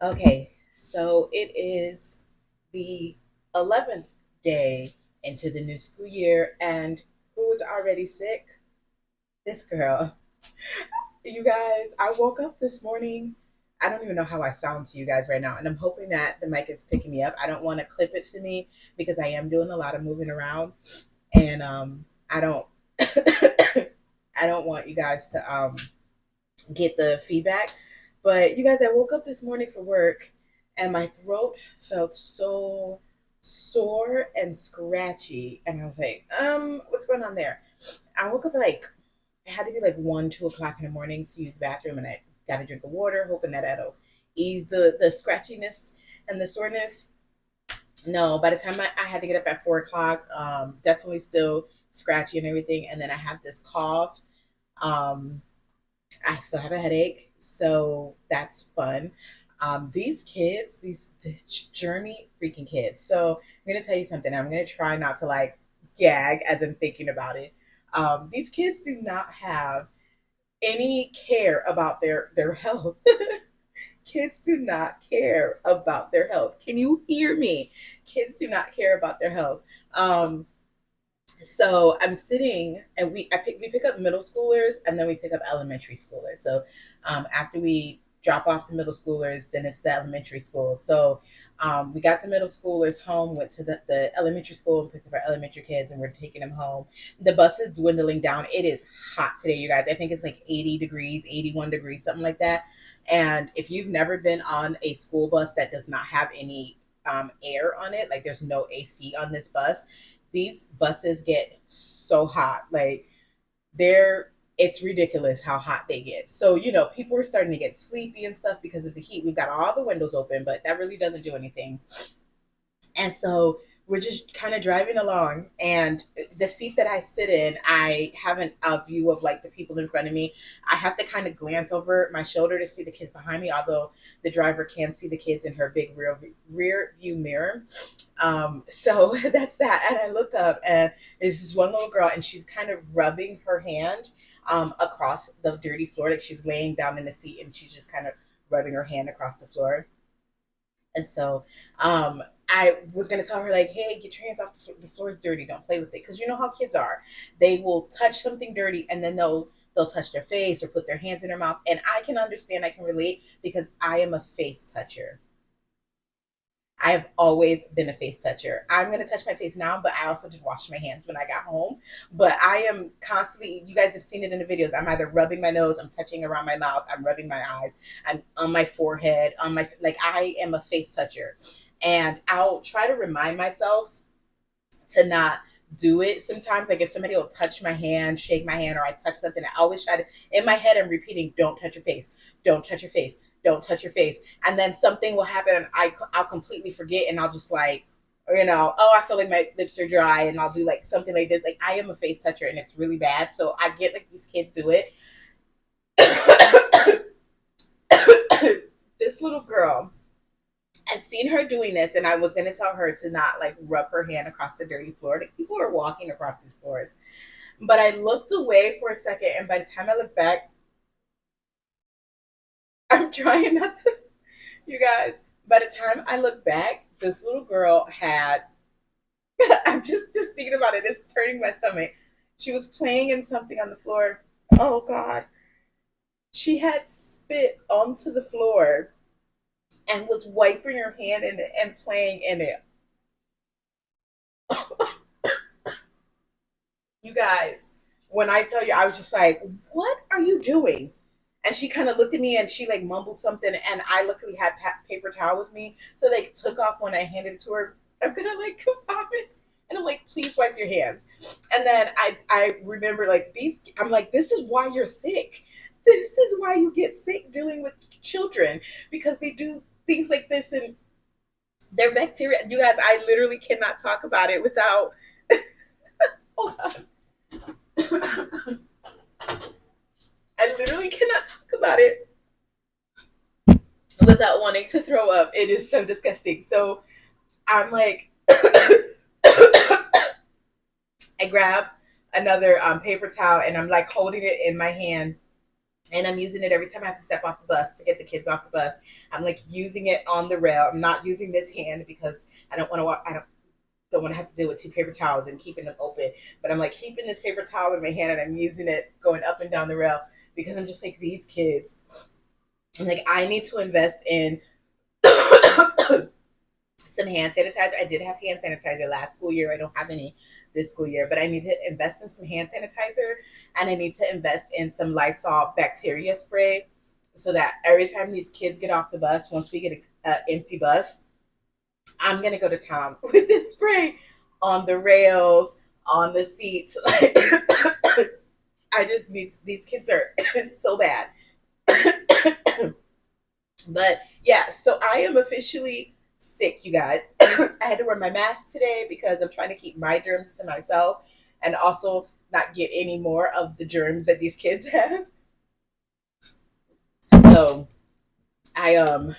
Okay, so it is the 11th day into the new school year, and who is already sick? This girl. You guys, I woke up this morning. I don't even know how I sound to you guys right now, and I'm hoping that the mic is picking me up. I don't want to clip it to me because I am doing a lot of moving around, and I don't, I don't want you guys to get the feedback. But you guys, I woke up this morning for work and my throat felt so sore and scratchy. And I was like, what's going on there? I woke up like, it had to be like 1, 2 o'clock in the morning to use the bathroom. And I got a drink of water, hoping that that'll ease the scratchiness and the soreness. No, by the time I had to get up at 4 o'clock, definitely still scratchy and everything. And then I have this cough. Um, I still have a headache, so that's fun. These kids, these journey freaking kids. So I'm gonna tell you something. I'm gonna try not to like gag as I'm thinking about it. These kids do not have any care about their health. Kids do not care about their health. Can you hear me? Kids do not care about their health. Um, so I'm sitting and we pick up middle schoolers and then we pick up elementary schoolers. So after we drop off the middle schoolers, then it's the elementary school. So we got the middle schoolers home, went to the elementary school and picked up our elementary kids, and we're taking them home. The bus is dwindling down. It is hot today, you guys. I think it's like 80 degrees, 81 degrees, something like that. And if you've never been on a school bus that does not have any air on it, like there's no AC on this bus, these buses get so hot. Like they're it's ridiculous how hot they get. So, people are starting to get sleepy and stuff because of the heat. We've got all the windows open, but that really doesn't do anything. And so we're just kind of driving along, and the seat that I sit in, I have a view of like the people in front of me. I have to kind of glance over my shoulder to see the kids behind me, although the driver can see the kids in her big rear view mirror. So that's that. And I looked up, and there's this one little girl, and she's kind of rubbing her hand across the dirty floor. Like she's laying down in the seat, and she's just kind of rubbing her hand across the floor. And so I was going to tell her, like, hey, get your hands off the floor. The floor is dirty. Don't play with it. Because you know how kids are. They will touch something dirty, and then they'll touch their face or put their hands in their mouth. And I can understand, I can relate, because I am a face toucher. I have always been a face toucher. I'm going to touch my face now, but I also did wash my hands when I got home. But I am constantly, you guys have seen it in the videos. I'm either rubbing my nose, I'm touching around my mouth, I'm rubbing my eyes, I'm on my forehead, like I am a face toucher. And I'll try to remind myself to not do it sometimes. Like if somebody will touch my hand, shake my hand, or I touch something, I always try to, in my head, I'm repeating, don't touch your face, don't touch your face, don't touch your face. And then something will happen and I'll completely forget, and I'll just like, oh, I feel like my lips are dry, and I'll do like something like this. Like I am a face toucher and it's really bad. So I get like these kids do it. This little girl, I seen her doing this, and I was gonna tell her to not like rub her hand across the dirty floor. Like people are walking across these floors, but I looked away for a second, and by the time I look back, I'm trying not to. You guys, by the time I look back, this little girl had. I'm just thinking about it. It's turning my stomach. She was playing in something on the floor. Oh God, she had spit onto the floor and was wiping her hand in it and playing in it. You guys, when I tell you, I was just like, what are you doing? And she kind of looked at me and she like mumbled something. And I luckily had paper towel with me. So they took off when I handed it to her. I'm going to like vomit. And I'm like, please wipe your hands. And then I remember like I'm like, this is why you're sick. This is why you get sick dealing with children, because they do things like this, and their bacteria. You guys, I literally cannot talk about it without. Hold on. I literally cannot talk about it without wanting to throw up. It is so disgusting. So I'm like, I grab another paper towel, and I'm like holding it in my hand, and I'm using it every time I have to step off the bus to get the kids off the bus. I'm like using it on the rail. I'm not using this hand because I don't want to walk. I don't want to have to deal with two paper towels and keeping them open. But I'm like keeping this paper towel in my hand and I'm using it going up and down the rail because I'm just like these kids. I'm like I need to invest in some hand sanitizer. I did have hand sanitizer last school year. I don't have any this school year, but I need to invest in some hand sanitizer and I need to invest in some Lysol bacteria spray so that every time these kids get off the bus, once we get an empty bus, I'm going to go to town with this spray on the rails, on the seats. I just need, these kids are so bad. But yeah, so I am officially sick, you guys. I had to wear my mask today because I'm trying to keep my germs to myself and also not get any more of the germs that these kids have. So I I'm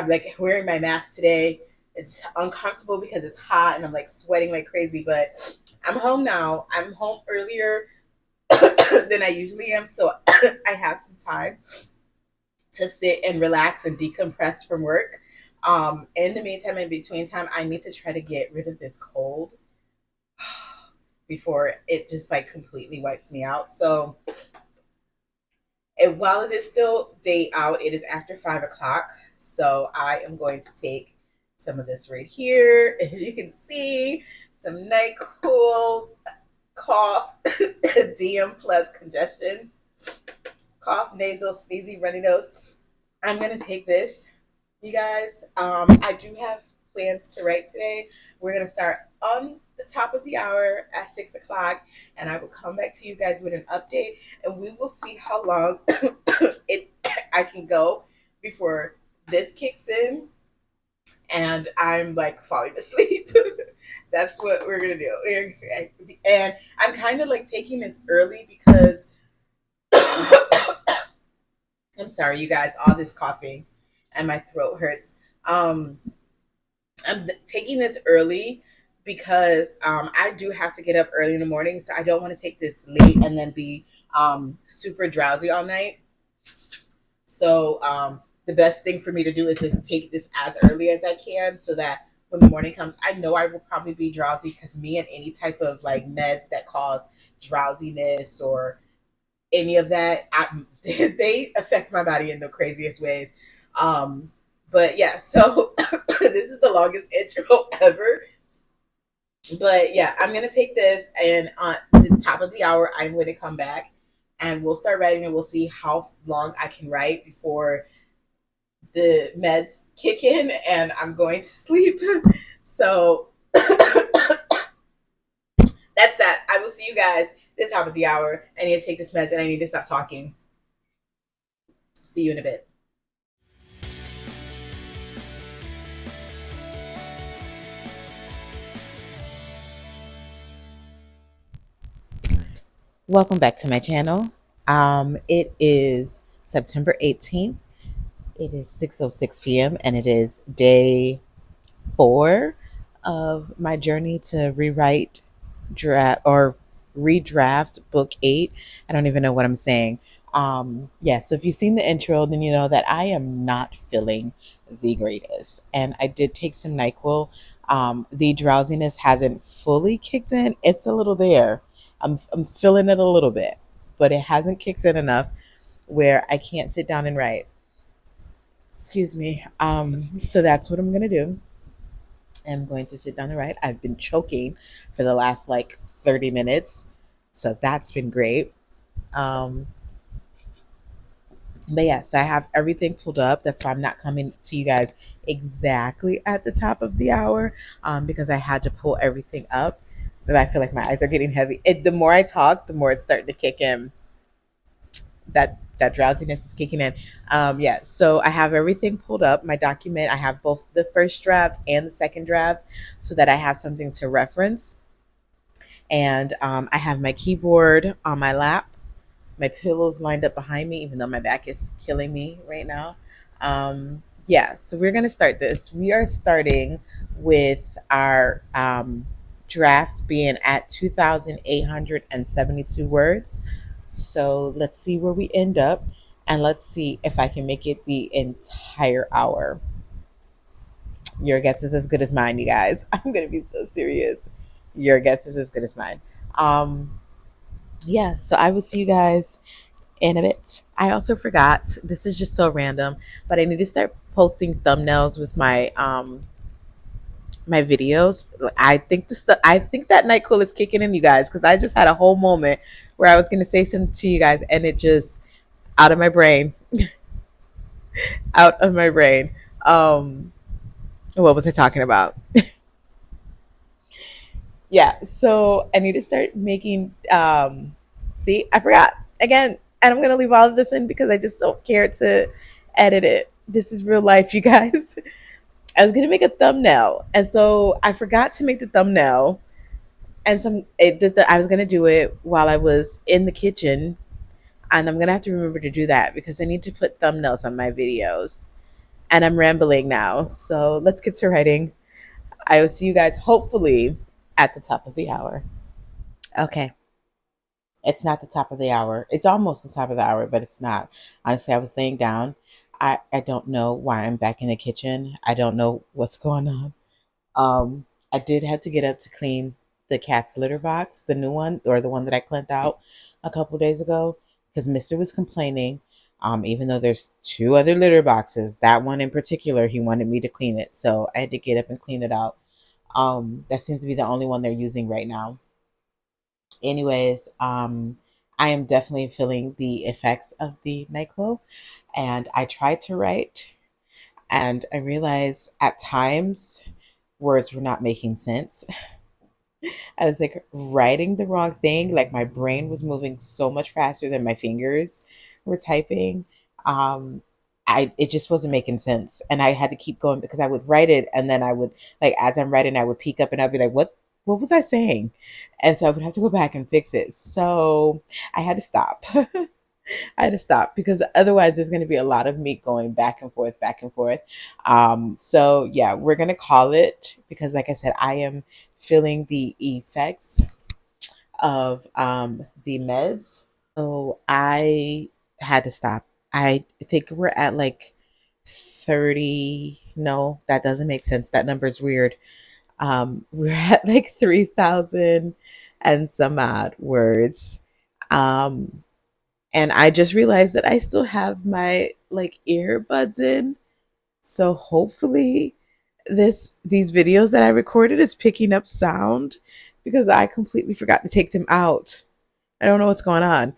like wearing my mask today. It's uncomfortable because it's hot and I'm like sweating like crazy, but I'm home now. I'm home earlier than I usually am, so I have some time to sit and relax and decompress from work. In the meantime, in between time, I need to try to get rid of this cold before it just like completely wipes me out. So, and while it is still day out, it is after 5 o'clock. So I am going to take some of this right here. As you can see, some NyQuil cough, DM plus congestion, cough, nasal, sneezy, runny nose. I'm gonna take this, you guys. I do have plans to write today. We're gonna start on the top of the hour at 6 o'clock, and I will come back to you guys with an update, and we will see how long it I can go before this kicks in, and I'm like falling asleep. That's what we're gonna do. And I'm kind of like taking this early because I'm sorry, you guys, all this coughing and my throat hurts. Um, I'm taking this early because I do have to get up early in the morning, so I don't want to take this late and then be super drowsy all night. So the best thing for me to do is just take this as early as I can, so that when the morning comes, I know I will probably be drowsy because me and any type of like meds that cause drowsiness or any of that, they affect my body in the craziest ways. Um, but yeah, so this is the longest intro ever. But yeah, I'm gonna take this, and on the top of the hour, I'm going to come back, and we'll start writing, and we'll see how long I can write before the meds kick in, and I'm going to sleep. So that's that. I will see you guys at the top of the hour. I need to take this meds, and I need to stop talking. See you in a bit. Welcome back to my channel. It is September 18th. It is 6:06 p.m. and it is day 4 of my journey to rewrite draft or redraft book 8. I don't even know what I'm saying. Yeah, so if you've seen the intro, then you know that I am not feeling the greatest. And I did take some NyQuil. The drowsiness hasn't fully kicked in. It's a little there. I'm feeling it a little bit, but it hasn't kicked in enough where I can't sit down and write. Excuse me. So that's what I'm gonna do. I'm going to sit down and write. I've been choking for the last like 30 minutes, so that's been great. Um, but yeah, so I have everything pulled up. That's why I'm not coming to you guys exactly at the top of the hour, because I had to pull everything up. But I feel like my eyes are getting heavy. The more I talk, the more it's starting to kick in. That drowsiness is kicking in. Yeah, so I have everything pulled up. My document. I have both the first draft and the second draft, so that I have something to reference. And I have my keyboard on my lap, my pillows lined up behind me, even though my back is killing me right now. Yeah, so we're going to start this. We are starting with our draft being at 2,872 words. So let's see where we end up, and let's see if I can make it the entire hour. Your guess is as good as mine, you guys. I'm gonna be so serious. Your guess is as good as mine. Um, yeah, so I will see you guys in a bit. I also forgot, this is just so random, but I need to start posting thumbnails with my videos. I think that night cool is kicking in, you guys, because I just had a whole moment where I was gonna say something to you guys and it just out of my brain. Out of my brain. Um what was I talking about? Yeah, so I need to start making see, I forgot again, and I'm gonna leave all of this in because I just don't care to edit it. This is real life, you guys. I was gonna make a thumbnail, and so I forgot to make the thumbnail, and I was gonna do it while I was in the kitchen, and I'm gonna have to remember to do that because I need to put thumbnails on my videos. And I'm rambling now, so let's get to writing. I will see you guys hopefully at the top of the hour. Okay. It's not the top of the hour. It's almost the top of the hour, but it's not. Honestly, I was laying down. I don't know why I'm back in the kitchen. I don't know what's going on. I did have to get up to clean the cat's litter box, the new one, or the one that I cleaned out a couple days ago, because Mister was complaining. Even though there's two other litter boxes, that one in particular, he wanted me to clean it, so I had to get up and clean it out. That seems to be the only one they're using right now. Anyways, I am definitely feeling the effects of the NyQuil, and I tried to write, and I realized at times words were not making sense. I was like writing the wrong thing. Like my brain was moving so much faster than my fingers were typing. Um, it just wasn't making sense, and I had to keep going because I would write it, and then I would like as I'm writing, I would peek up and I'd be like, What was I saying?" And so I would have to go back and fix it. So I had to stop. I had to stop because otherwise there's going to be a lot of me going back and forth, back and forth. So yeah, we're going to call it because, like I said, I am feeling the effects of the meds. So I had to stop. I think we're at like 30. No, that doesn't make sense. That number's weird. We're at like 3,000 and some odd words. Um, and I just realized that I still have my like earbuds in. So hopefully these videos that I recorded is picking up sound because I completely forgot to take them out. I don't know what's going on.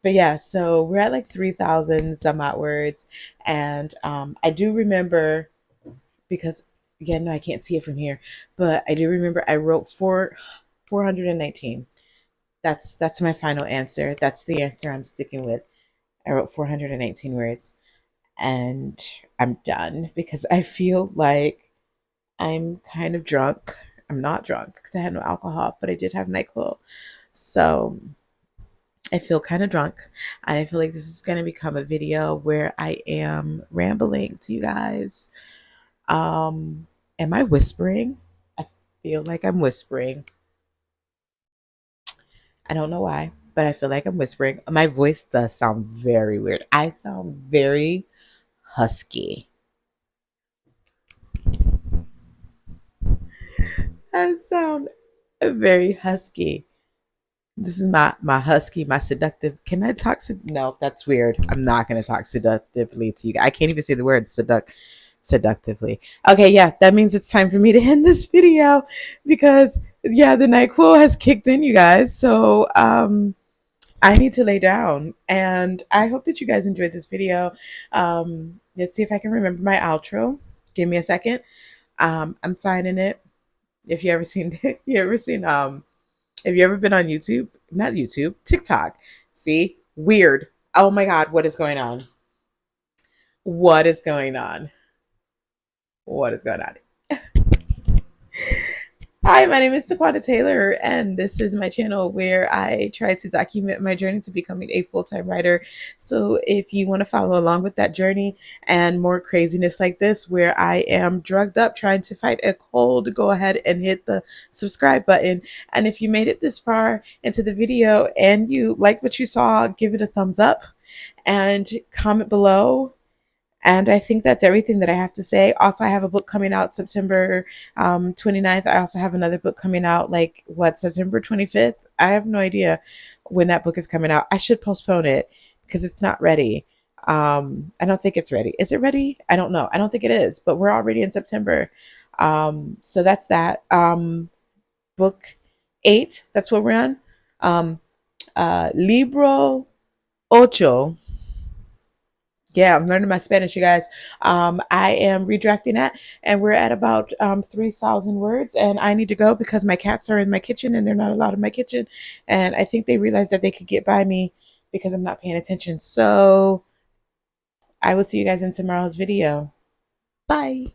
But yeah, so we're at like 3,000 some odd words. And I do remember because yeah, no, I can't see it from here, but I do remember I wrote 419. That's my final answer. That's the answer I'm sticking with. I wrote 419 words and I'm done because I feel like I'm kind of drunk. I'm not drunk because I had no alcohol, but I did have NyQuil. So I feel kind of drunk. I feel like this is going to become a video where I am rambling to you guys. Am I whispering? I feel like I'm whispering. I don't know why, but I feel like I'm whispering. My voice does sound very weird. I sound very husky. I sound very husky. This is my husky, my seductive. Can I talk? No, that's weird. I'm not gonna talk seductively to you. I can't even say the word seductively. Okay, yeah, that means it's time for me to end this video because yeah, the NyQuil has kicked in, you guys. So I need to lay down, and I hope that you guys enjoyed this video. Let's see if I can remember my outro. Give me a second. I'm finding it. If you ever seen, you ever seen have you ever been on YouTube? Not YouTube, TikTok. See? Weird. Oh my God, what is going on? What is going on? What is going on? Hi, my name is Taquana Taylor, and this is my channel where I try to document my journey to becoming a full time writer. So, if you want to follow along with that journey and more craziness like this, where I am drugged up trying to fight a cold, go ahead and hit the subscribe button. And if you made it this far into the video and you like what you saw, give it a thumbs up and comment below. And I think that's everything that I have to say. Also, I have a book coming out September 29th. I also have another book coming out like what, September 25th? I have no idea when that book is coming out. I should postpone it because it's not ready. I don't think it's ready. Is it ready? I don't know. I don't think it is, but we're already in September. So that's that. Book 8, that's what we're on. Libro ocho. Yeah, I'm learning my Spanish, you guys. I am redrafting that, and we're at about 3,000 words. And I need to go because my cats are in my kitchen, and they're not allowed in my kitchen. And I think they realized that they could get by me because I'm not paying attention. So I will see you guys in tomorrow's video. Bye.